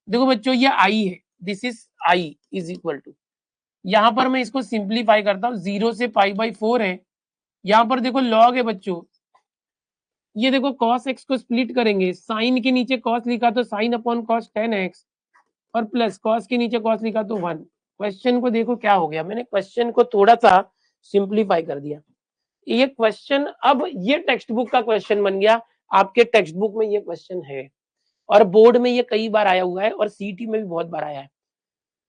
देखो बच्चों ये आई है, this is I is equal to, यहाँ पर मैं इसको सिंप्लीफाई करता हूँ, 0 से π/4 है, यहाँ पर देखो लॉग है बच्चों, ये देखो cos x को स्प्लिट करेंगे, साइन के नीचे cos लिखा तो साइन अपॉन cos 10x, और प्लस cos के नीचे cos लिखा तो 1। क्वेश्चन को देखो क्या हो गया, मैंने क्वेश्चन को थोड़ा सा सिंप्लीफाई कर दिया। ये क्वेश्चन अब ये टेक्स्ट बुक का क्वेश्चन बन गया, आपके टेक्स्ट बुक में ये क्वेश्चन है, और बोर्ड में ये कई बार आया हुआ है, और सीटी में भी बहुत बार आया है।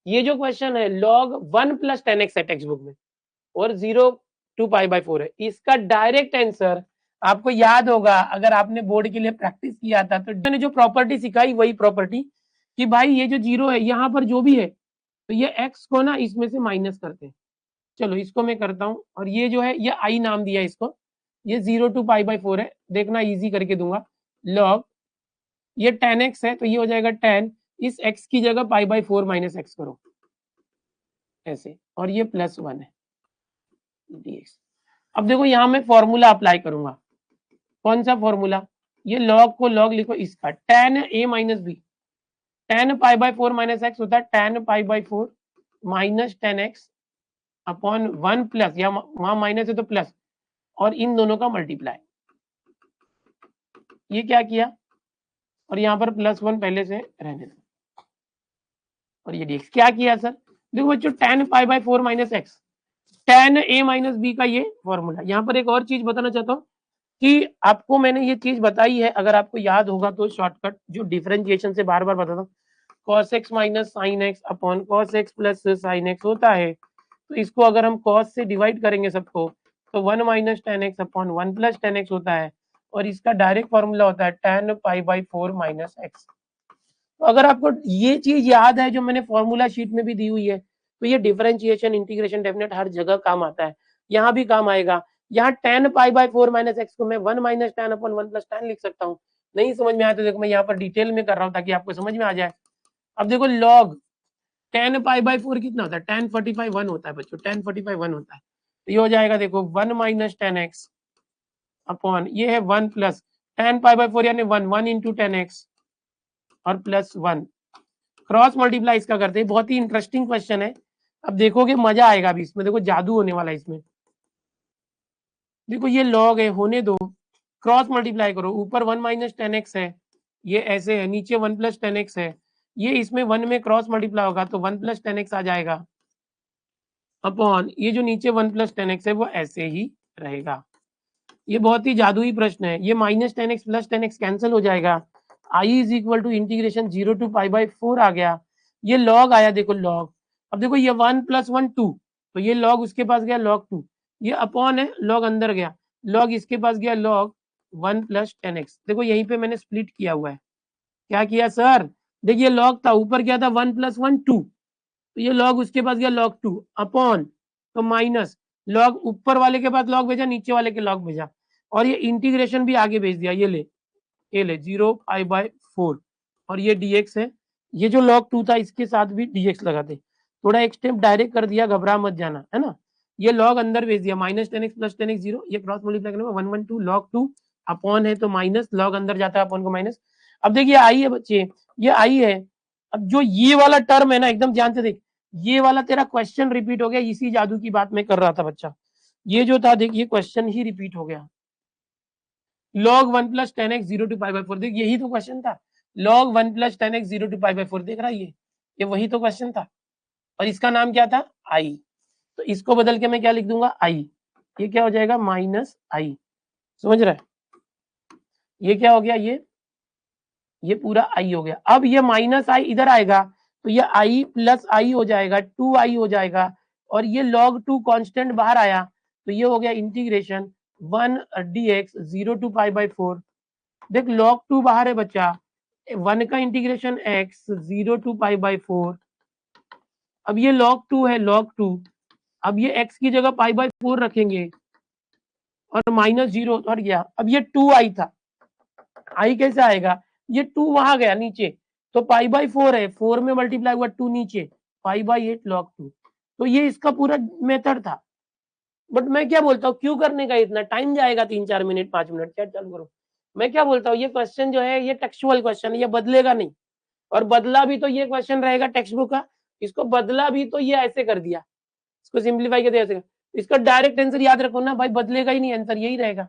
ये जो क्वेश्चन है log 1 + 10x है टेक्स्ट बुक में, और 0 to π/4 है। इसका डायरेक्ट आंसर आपको याद होगा, अगर आपने बोर्ड के लिए प्रैक्टिस किया था तो मैंने जो प्रॉपर्टी सिखाई वही प्रॉपर्टी, कि भाई ये जो 0 है यहाँ पर जो भी है, तो ये x को ना इसमें से माइनस करते हैं। चलो इसको मैं करता हूँ, और ये जो है ये i नाम दिया इसको, ये 0 to π/4 है, देखना इजी करके दूंगा। log ये 10x है तो ये हो जाएगा 10, इस x की जगह π/4 माइनस x करो ऐसे, और ये +1 है dx। अब देखो यहाँ मैं फॉर्मूला अप्लाई करूंगा, कौन सा फॉर्मूला, ये log को log लिखो इसका, tan a minus B, tan π/4 minus x होता है tan π/4 minus 10x upon 1 plus, या वहां माइनस है तो प्लस, और इन दोनों का मल्टीप्लाई। ये क्या किया, और यहाँ पर +1 पहले से रहने दो, और ये dx क्या किया सर, देखो बच्चों tan π/4 minus x, tan a minus B का ये फॉर्मूला। यहाँ पर एक और चीज बताना चाहता हूँ कि आपको मैंने ये चीज बताई है, अगर आपको याद होगा तो शॉर्टकट जो डिफरेंशिएशन से बार बार बताता हूँ, cos x minus sin x upon cos x plus sin x होता है, तो इसको अगर हम cos से डिवाइड करेंगे सबको, तो 1 minus 10x upon 1 plus 10x होता है, और इसका डायरेक्ट फॉर्मूला होता है tan π/4 माइनस x। तो अगर आपको ये चीज याद है जो मैंने फॉर्मूला शीट में भी दी हुई है, तो ये डिफरेंशिएशन इंटीग्रेशन डेफिनेट हर जगह काम आता है, यहाँ भी काम आएगा। यहाँ tan π/4 माइनस एक्स को मैं 1 minus tan upon 1 plus tan लिख सकता हूँ। नहीं समझ में आया तो देखो मैं यहाँ पर डिटेल में कर रहा हूँ ताकि आपको समझ में आ जाए। अब देखो log tan π/4 कितना होता है, tan 45 1 होता है बच्चों, tan 45 1 होता है, तो ये हो जाएगा देखो 1 माइनस 10x अपॉन ये है 1 प्लस tan π/4 यानी 1 इंटू 10x और +1, क्रॉस मल्टीप्लाई इसका करते हैं। बहुत ही इंटरेस्टिंग क्वेश्चन है, अब देखोगे मजा आएगा अभी इसमें, देखो जादू होने वाला है इसमें। देखो ये लॉग है, होने दो, क्रॉस मल्टीप्लाई करो, ऊपर 1 माइनस 10x है, ये ऐसे है, नीचे 1 प्लस 10x है, ये इसमें 1 में क्रॉस मल्टीप्लाई होगा तो 1 प्लस 10x आ जाएगा, अपॉन ये जो नीचे 1 प्लस 10x है वो ऐसे ही रहेगा। ये बहुत ही जादुई प्रश्न है, ये minus 10x plus 10x cancel हो जाएगा, I is equal to integration 0 to π/4 आ गया, ये लॉग आया, देखो लॉग, अब देखो ये 1 + 1 2, तो ये लॉग उसके पास गया log 2, ये अपॉन है लॉग अंदर गया, लॉग इसके पास गया log 1 + 10x। देखो यहीं पे मैंने स्प्लिट किया हुआ है, क्या किया सर, देखिए लॉग था, ऊपर क्या था 1 + 1 2, तो ये लॉग उसके पास गया log 2 अपॉन, तो माइनस लॉग ऊपर वाले के पास लॉग भेजा, नीचे वाले के लॉग भेजा, और ये इंटीग्रेशन भी आगे भेज दिया, ये ले 0 π/4, और ये dx है, ये जो log 2 था इसके साथ भी dx लगाते, थोड़ा एक स्टेप डायरेक्ट कर दिया, घबरा मत जाना, है ना। ये log अंदर भेज दिया, माइनस 10x प्लस 10x 0, ये क्रॉस मल्टीप्लाई करने में 1 1 2 log 2 अपॉन है तो माइनस, log अंदर जाता है अपॉन को माइनस। अब देखिए आई है बच्चे, ये आई है, अब जो ये वाला टर्म है ना, एकदम ध्यान से देख, ये वाला तेरा क्वेश्चन रिपीट हो गया, इसी जादू की बात मैं कर रहा था बच्चा, ये जो था देख, ये क्वेश्चन ही रिपीट हो गया, log 1 + 10x 0 to π/4, देख यही तो क्वेश्चन था, log 1 + 10x 0 to π/4, देख रहा है ये वही तो क्वेश्चन था, और इसका नाम क्या था, आई, तो इसको बदल के मैं क्या लिख दूंगा, आई, ये क्या हो जाएगा माइनस आई, समझ रहा है, ये क्या हो गया, ये पूरा आई हो गया। अब ये माइनस आई इधर आएगा तो ये आई प्लस आई हो जाएगा, 2i हो जाएगा, और ये log 2 कांस्टेंट बाहर आया तो ये हो गया इंटीग्रेशन 1 dx 0 to π/4, देख log 2 बाहर है बच्चा, 1 का इंटीग्रेशन x 0 to π/4, अब ये log 2 है, log 2, अब ये x की जगह π/4 रखेंगे, और माइनस 0 हट गया, अब ये 2i था, आई कैसे आएगा, ये 2 वहां गया नीचे, तो π/4 है, 4 में मल्टीप्लाई हुआ 2 नीचे, π/8 log 2, तो ये इसका पूरा मेथड था। बट मैं क्या बोलता हूँ, क्यों करने का इतना टाइम जाएगा, 3-4 मिनट 5 मिनट, चैट चालू करो। मैं क्या बोलता हूँ, ये क्वेश्चन जो है ये टेक्सुअल क्वेश्चन है, ये बदलेगा नहीं, और बदला भी तो ये क्वेश्चन रहेगा टेक्स्ट बुक का, इसको बदला भी तो ये ऐसे कर दिया, इसको सिंप्लीफाई कर दिया ऐसे। इसका डायरेक्ट आंसर याद रखो ना भाई, बदलेगा ही नहीं आंसर, यही रहेगा।